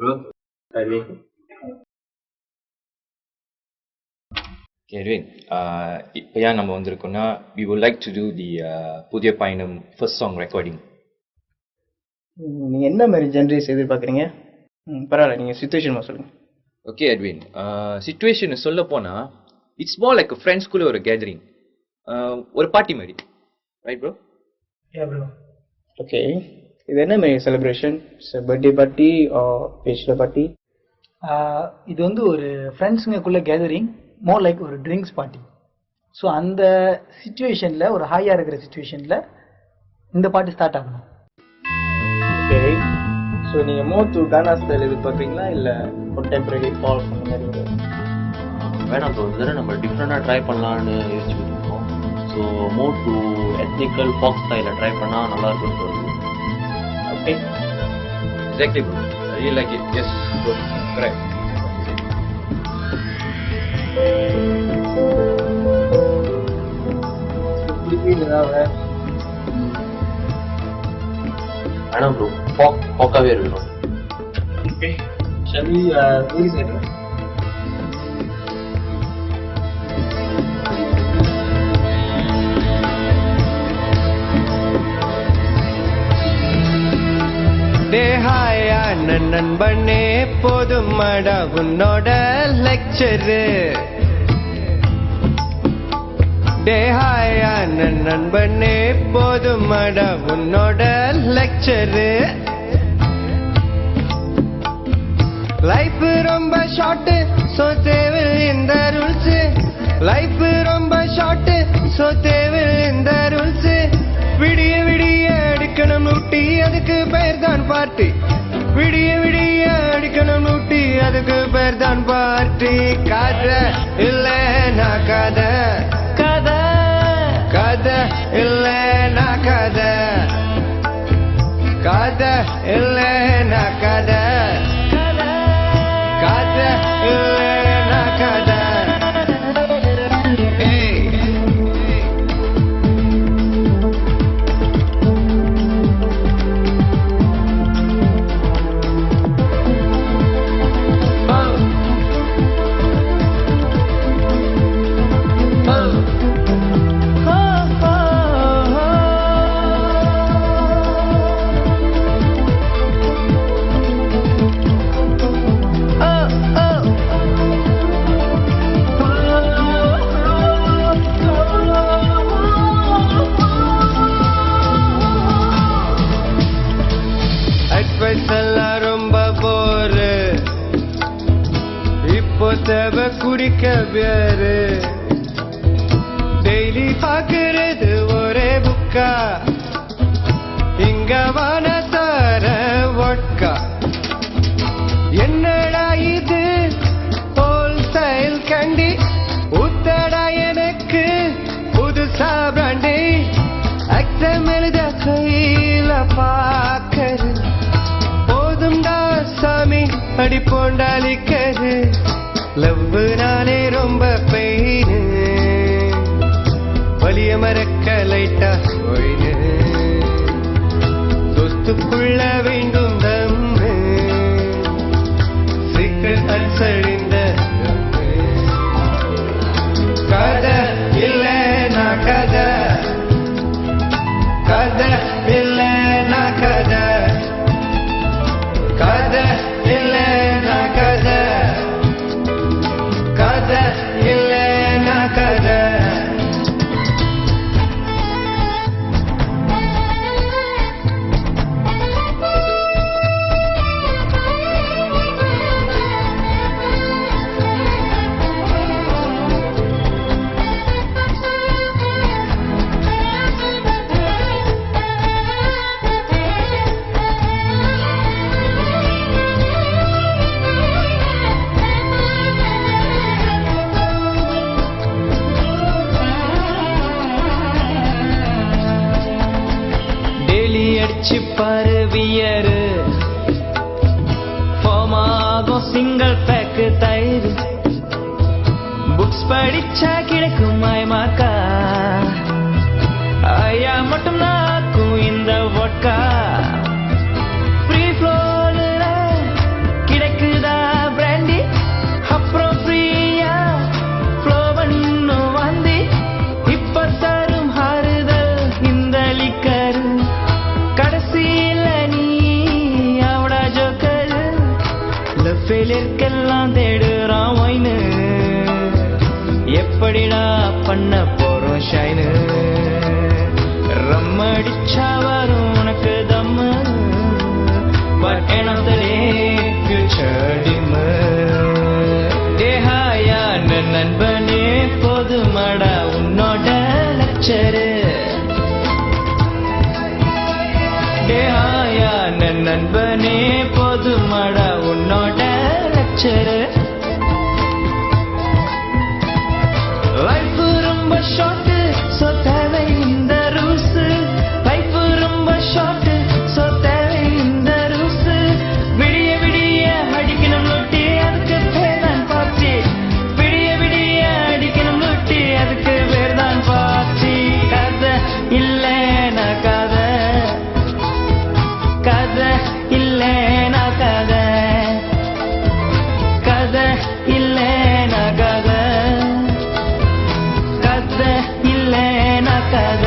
Edwin, இப்போ ஏன் நம்ம வந்திருக்கோம்னா we would like to do the புதிய பயணம் first song recording. நீங்கள் என்ன மாதிரி ஜென்ரேஸ் எதிர்பார்க்குறீங்க? பரவாயில்ல, நீங்கள் சுச்சுவேஷன் சொல்லுங்கள். ஓகே எட்வின், சிச்சுவேஷன் சொல்ல போனால் இட்ஸ் மோர் லைக் ஃப்ரெண்ட்ஸ்குள்ளே ஒரு கேதரிங், ஒரு பார்ட்டி மாதிரி, ரைட் ப்ரோ? ஓகே, இது என்ன மாதிரி celebration? Birthday party bachelor party? இது வந்து ஒரு ஃப்ரெண்ட்ஸுங்களுக்குள்ள கேதரிங், மோர் லைக் ஒரு ட்ரிங்க்ஸ் பார்ட்டி. ஸோ அந்த சுச்சுவேஷனில், ஒரு ஹாயாக இருக்கிற சுச்சுவேஷனில் இந்த பார்ட்டி ஸ்டார்ட் ஆகணும். ஓகே, ஸோ நீங்கள் மோர் டு கானா ஸ்டைல் எதிர்பார்க்குறீங்களா இல்லை கண்டெம்பரரி ஃபால்ஸ் அந்த மாதிரி? வேணாம் ப்ரோ, இந்த தடவை நம்ம டிஃப்ரெண்டாக ட்ரை பண்ணலான்னு யோசிச்சுட்டு இருக்கோம். So more to ethnical folk ஸ்டைலில் ட்ரை பண்ணால் நல்லாயிருக்குன்னு தோணுது. Okay, exactly bro, I really like it. Yes bro, correct. வேணாம் ப்ரோ, ஃபாக்காகவே இருக்கணும். Okay, shall we please it? தேஹாயா நண்பனே போதும் மடா உன்னோட லெக்சரு. தேஹாயா நண்பனே போதும் மடா உன்னோட லெக்சரு. லைஃப் ரொம்ப ஷார்ட்டு, சோ தேவை இந்த ரூல்ஸு. லைஃப் ரொம்ப ஷார்ட்டு, சோ தேவை இந்த ரூல்ஸு. விடிய விடிய அடிக்கணும் ஊட்டி, அதுக்கு பேர் தான் பார்ட்டி. விடிய விடிய அடிக்கணும் ஊட்டி, அதுக்கு பேர் தான் பார்ட்டி. கதை இல்லைனா கதை, கதை கதை இல்லைனா கதை, கதை இல்லைனா கதை, கதை இல்லைனா கதை. ரொம்ப போரு இப்போ தேவை குடிக்க பேரு. டெய்லி பாக்குறது ஒரே புக்கா, இங்க வான தர ஒட்கா. என்னடா இது ஹோல்சேல் கண்டி, ஊத்தடா எனக்கு புதுசா பிராண்டி. எக்ஸாம் எழுத கையில பாக்கரு, போதும்டா சாமி அடி போண்டாலிக்கது. லவ் நானே ரொம்ப பெயினு, வலிய மறக்க லைட்டா போயினு. சொத்துக்குள்ள வேண்டும் தம்மு, சீக்கிரம் அல்சழிந்த கதை இல்லைனா கதை, கதை இல்லைனா கதை, கதை இல்லைனா கதை, கதை இல்லைனா கதை. ஃபெயிலியர்க்கெல்லாம் தேடுறான் ஒயினு எப்படிடா பண்ண போறோம் ஷைனு ரம் அடிச்சா வரும் உனக்கு தம்மு but end of the day future dim தேஹாயான நண்பனே போதுமடா உன்னோட லெக்சரு தேஹாயான நண்பனே போதுமடா உன்னோட லெக்சரு லைஃப் ரொம்ப ஷார்ட் சோ தேவை இந்த ரூல்ஸ் லைஃப் ரொம்ப ஷார்ட் சோ தேவை இந்த ரூல்ஸ் விடிய விடிய அடிக்கணும் லொட்டி அதுக்கு பேர் தான் பார்ட்டி விடிய விடிய அடிக்கணும் லொட்டி அதுக்கு பேர் தான் பார்ட்டி கதை இல்லைனா கதை கதை இல்லைனா கதை கதை இல்லைனா கதை கதை இல்லைனா கதை